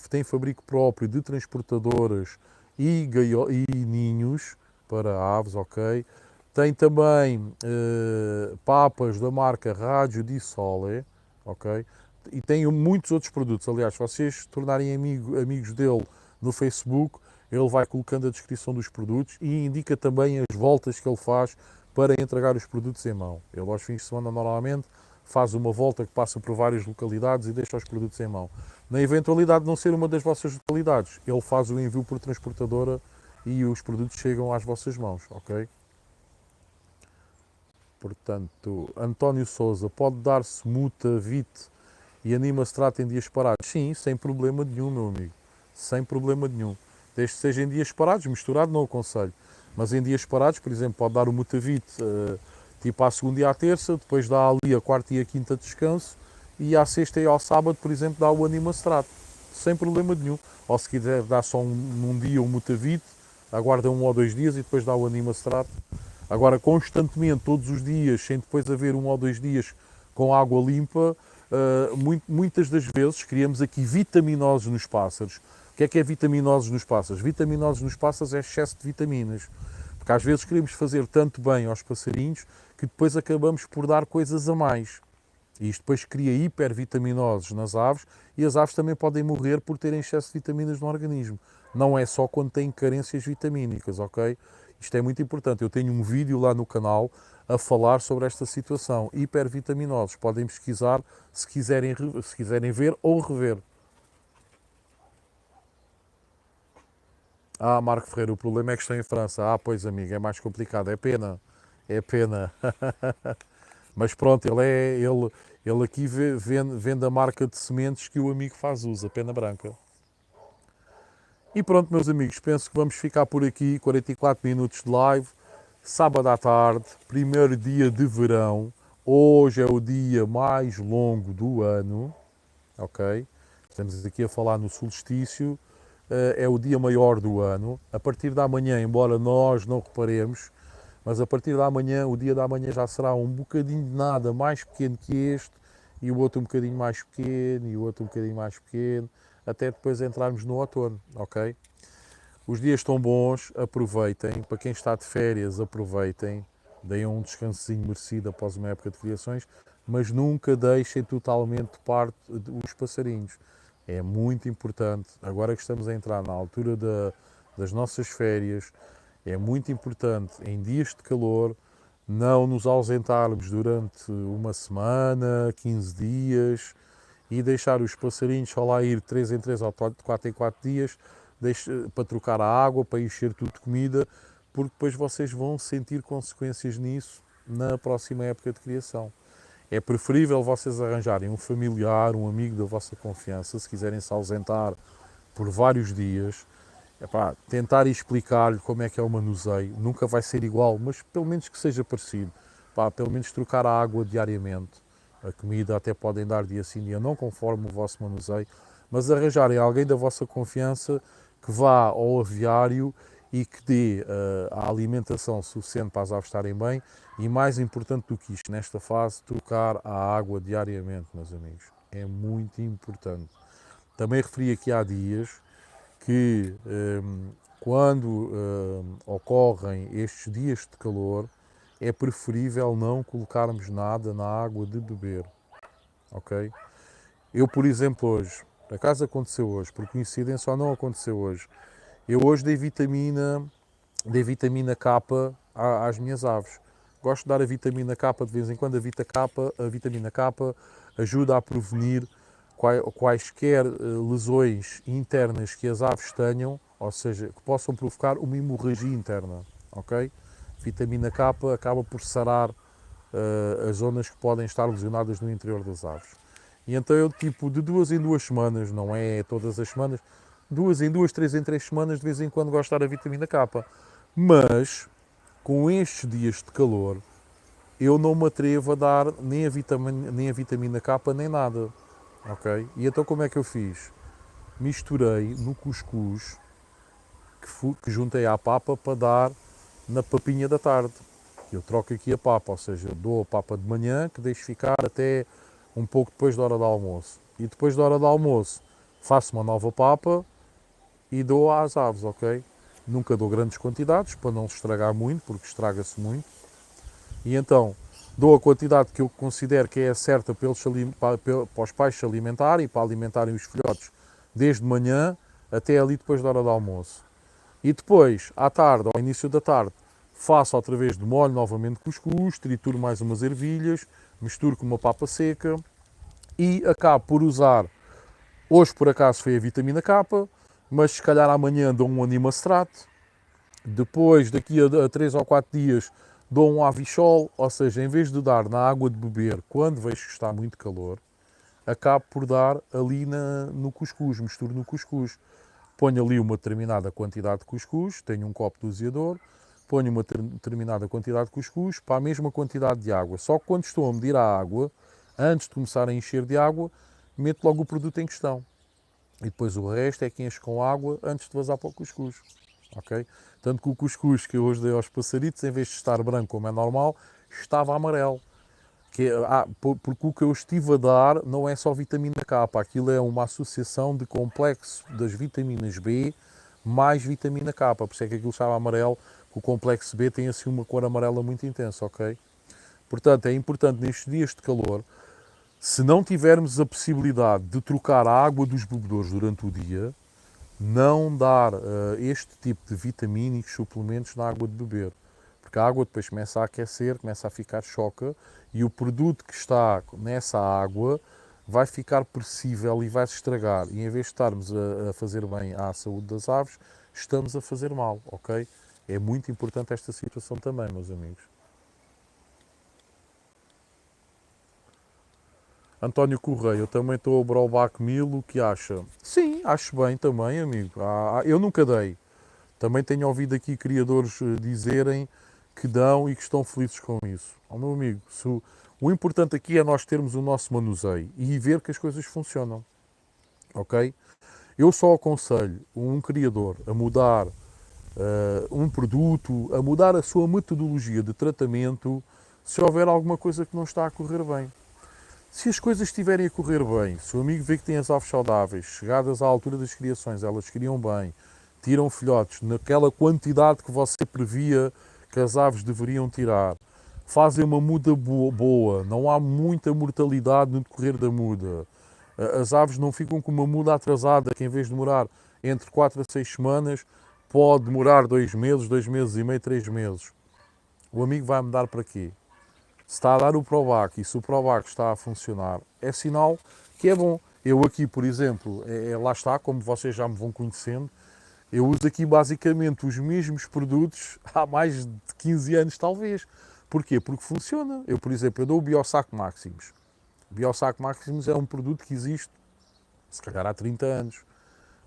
tem fabrico próprio de transportadoras e ninhos para aves, ok? Tem também papas da marca Rádio di Sole, ok? E tem muitos outros produtos. Aliás, se vocês se tornarem amigos dele no Facebook, ele vai colocando a descrição dos produtos e indica também as voltas que ele faz para entregar os produtos em mão. Ele aos fins de semana normalmente faz uma volta que passa por várias localidades e deixa os produtos em mão. Na eventualidade de não ser uma das vossas localidades, ele faz o envio por transportadora e os produtos chegam às vossas mãos, ok? Portanto, António Sousa, pode dar-se muta, vite e anima-se em dias parados? Sim, sem problema nenhum, meu amigo. Sem problema nenhum. Desde que seja em dias parados, misturado não aconselho. Mas em dias parados, por exemplo, pode dar o mutavite tipo à segunda e à terça, depois dá ali a quarta e a quinta de descanso e à sexta e ao sábado, por exemplo, dá o animastrato. Sem problema nenhum. Ou se quiser dar só num dia um mutavite, aguarda 1 ou 2 dias e depois dá o animastrato. Agora, constantemente, todos os dias, sem depois haver 1 ou 2 dias com água limpa, muitas das vezes criamos aqui vitaminoses nos pássaros. O que é vitaminoses nos pássaros? Vitaminoses nos pássaros é excesso de vitaminas. Porque às vezes queremos fazer tanto bem aos passarinhos que depois acabamos por dar coisas a mais. E isto depois cria hipervitaminoses nas aves e as aves também podem morrer por terem excesso de vitaminas no organismo. Não é só quando têm carências vitamínicas, ok? Isto é muito importante. Eu tenho um vídeo lá no canal a falar sobre esta situação. Hipervitaminoses. Podem pesquisar se quiserem ver ou rever. Ah, Marco Ferreira, o problema é que estou em França. Ah, pois amigo, é mais complicado. É pena. É pena. Mas pronto, ele aqui vende a marca de sementes que o amigo faz uso, a Pena Branca. E pronto, meus amigos, penso que vamos ficar por aqui, 44 minutos de live, sábado à tarde, primeiro dia de verão. Hoje é o dia mais longo do ano, ok? Estamos aqui a falar no solstício, é o dia maior do ano. A partir da manhã, embora nós não reparemos, mas a partir da manhã, o dia da manhã já será um bocadinho de nada mais pequeno que este, e o outro um bocadinho mais pequeno, e o outro um bocadinho mais pequeno, até depois entrarmos no outono, ok? Os dias estão bons, aproveitem. Para quem está de férias, aproveitem. Deem um descansinho merecido após uma época de criações, mas nunca deixem totalmente de parte os passarinhos. É muito importante, agora que estamos a entrar na altura das nossas férias, é muito importante, em dias de calor, não nos ausentarmos durante uma semana, 15 dias, e deixar os passarinhos só lá ir 3 em 3 ou 4 em 4 dias para trocar a água, para encher tudo de comida, porque depois vocês vão sentir consequências nisso na próxima época de criação. É preferível vocês arranjarem um familiar, um amigo da vossa confiança, se quiserem se ausentar por vários dias, tentar explicar-lhe como é que é o manuseio. Nunca vai ser igual, mas pelo menos que seja parecido. Pelo menos trocar a água diariamente. A comida até podem dar dia sim dia não, conforme o vosso manuseio, mas arranjarem alguém da vossa confiança que vá ao aviário e que dê a alimentação suficiente para as aves estarem bem e, mais importante do que isto, nesta fase, trocar a água diariamente, meus amigos. É muito importante. Também referi aqui há dias que quando ocorrem estes dias de calor, é preferível não colocarmos nada na água de beber, ok? Eu, por exemplo, hoje, por acaso aconteceu hoje, por coincidência ou não aconteceu hoje, eu hoje dei vitamina K às minhas aves. Gosto de dar a vitamina K de vez em quando. A vitamina K ajuda a prevenir quaisquer lesões internas que as aves tenham, ou seja, que possam provocar uma hemorragia interna, ok? Vitamina K acaba por sarar as zonas que podem estar lesionadas no interior das aves. E então eu, tipo, de 2 em 2 semanas, não é todas as semanas, 2 em 2, 3 em 3 semanas, de vez em quando gosto de dar a vitamina K. Mas, com estes dias de calor, eu não me atrevo a dar nem a vitamina K nem nada, ok? E então como é que eu fiz? Misturei no cuscuz que juntei à papa para dar na papinha da tarde. Eu troco aqui a papa, ou seja, dou a papa de manhã, que deixo ficar até um pouco depois da hora do almoço. E depois da hora do almoço faço uma nova papa e dou às aves, ok? Nunca dou grandes quantidades, para não se estragar muito, porque estraga-se muito. E então dou a quantidade que eu considero que é a certa para os pais se alimentarem, para alimentarem os filhotes desde manhã até ali depois da hora do almoço. E depois, à tarde, ao início da tarde, faço outra vez de molho novamente cuscuz, trituro mais umas ervilhas, misturo com uma papa seca e acabo por usar, hoje por acaso foi a vitamina K, mas se calhar amanhã dou um animastrato, depois daqui a 3 ou 4 dias dou um avichol, ou seja, em vez de dar na água de beber quando vejo que está muito calor, acabo por dar ali no cuscuz, misturo no cuscuz. Ponho ali uma determinada quantidade de cuscuz, tenho um copo doseador, ponho uma determinada quantidade de cuscuz para a mesma quantidade de água. Só que quando estou a medir a água, antes de começar a encher de água, meto logo o produto em questão. E depois o resto é que enche com água antes de vazar para o cuscuz. Okay? Tanto que o cuscuz que eu hoje dei aos passaritos, em vez de estar branco como é normal, estava amarelo. Porque o que eu estive a dar não é só vitamina K, aquilo é uma associação de complexo das vitaminas B mais vitamina K, por isso é que aquilo estava amarelo, que o complexo B tem assim uma cor amarela muito intensa, ok? Portanto, é importante nestes dias de calor, se não tivermos a possibilidade de trocar a água dos bebedouros durante o dia, não dar este tipo de vitamínicos, suplementos na água de beber. Porque a água depois começa a aquecer, começa a ficar choca e o produto que está nessa água vai ficar perecível e vai se estragar. E em vez de estarmos a fazer bem à saúde das aves, estamos a fazer mal, ok? É muito importante esta situação também, meus amigos. António Correia, eu também estou a Braubac 1000, o que acha? Sim, acho bem também, amigo. Eu nunca dei. Também tenho ouvido aqui criadores dizerem que dão e que estão felizes com isso. Ó meu amigo, o importante aqui é nós termos o nosso manuseio e ver que as coisas funcionam, ok? Eu só aconselho um criador a mudar um produto, a mudar a sua metodologia de tratamento se houver alguma coisa que não está a correr bem. Se as coisas estiverem a correr bem, se o amigo vê que tem as aves saudáveis, chegadas à altura das criações, elas criam bem, tiram filhotes naquela quantidade que você previa que as aves deveriam tirar, fazem uma muda boa, não há muita mortalidade no decorrer da muda, as aves não ficam com uma muda atrasada que em vez de demorar entre 4 a 6 semanas, pode demorar 2 meses, 2 meses e meio, 3 meses. O amigo vai mudar para quê? Se está a dar o Provac e se o Provac está a funcionar, é sinal que é bom. Eu aqui, por exemplo, lá está, como vocês já me vão conhecendo, eu uso aqui basicamente os mesmos produtos há mais de 15 anos, talvez. Porquê? Porque funciona. Eu, por exemplo, eu dou o Biosac Maximus. O Biosac Maximus é um produto que existe, se calhar há 30 anos.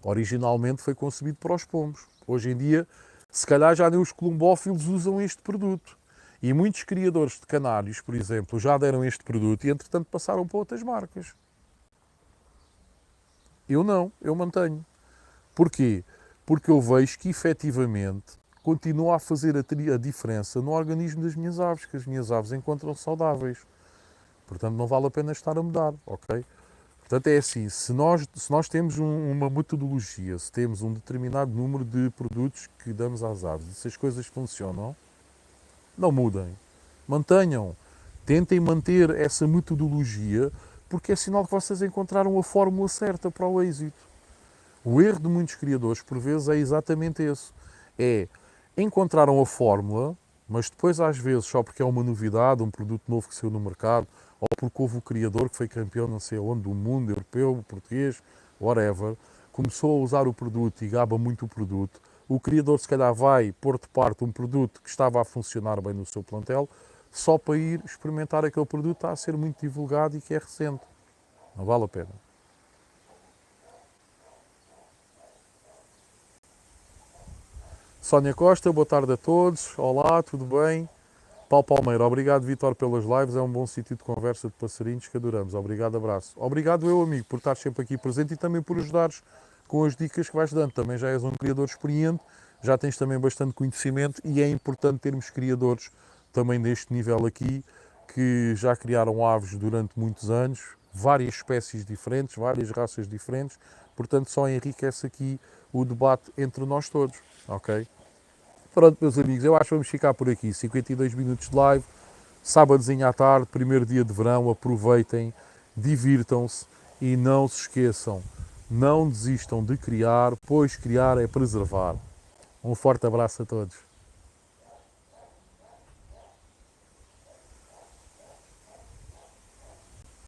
Originalmente foi concebido para os pombos. Hoje em dia, se calhar já nem os columbófilos usam este produto. E muitos criadores de canários, por exemplo, já deram este produto e entretanto passaram para outras marcas. Eu não, eu mantenho. Porquê? Porque eu vejo que efetivamente continua a fazer a diferença no organismo das minhas aves, que as minhas aves encontram saudáveis. Portanto, não vale a pena estar a mudar, ok? Portanto, é assim, se nós temos uma metodologia, se temos um determinado número de produtos que damos às aves, e se as coisas funcionam, não mudem. Mantenham. Tentem manter essa metodologia, porque é sinal que vocês encontraram a fórmula certa para o êxito. O erro de muitos criadores, por vezes, é exatamente esse. É, encontraram a fórmula, mas depois, às vezes, só porque é uma novidade, um produto novo que saiu no mercado, ou porque houve o criador que foi campeão não sei onde, do mundo, europeu, português, whatever, começou a usar o produto e gaba muito o produto, o criador se calhar vai pôr de parte um produto que estava a funcionar bem no seu plantel, só para ir experimentar aquele produto que está a ser muito divulgado e que é recente. Não vale a pena. Sónia Costa, boa tarde a todos. Olá, tudo bem? Paulo Palmeira, obrigado, Vitor, pelas lives. É um bom sítio de conversa de passarinhos que adoramos. Obrigado, abraço. Obrigado, eu, amigo, por estar sempre aqui presente e também por ajudares com as dicas que vais dando. Também já és um criador experiente, já tens também bastante conhecimento e é importante termos criadores também deste nível aqui que já criaram aves durante muitos anos, várias espécies diferentes, várias raças diferentes. Portanto, só enriquece aqui o debate entre nós todos, ok? Pronto, meus amigos, eu acho que vamos ficar por aqui. 52 minutos de live, sábadozinho à tarde, primeiro dia de verão, aproveitem, divirtam-se e não se esqueçam, não desistam de criar, pois criar é preservar. Um forte abraço a todos.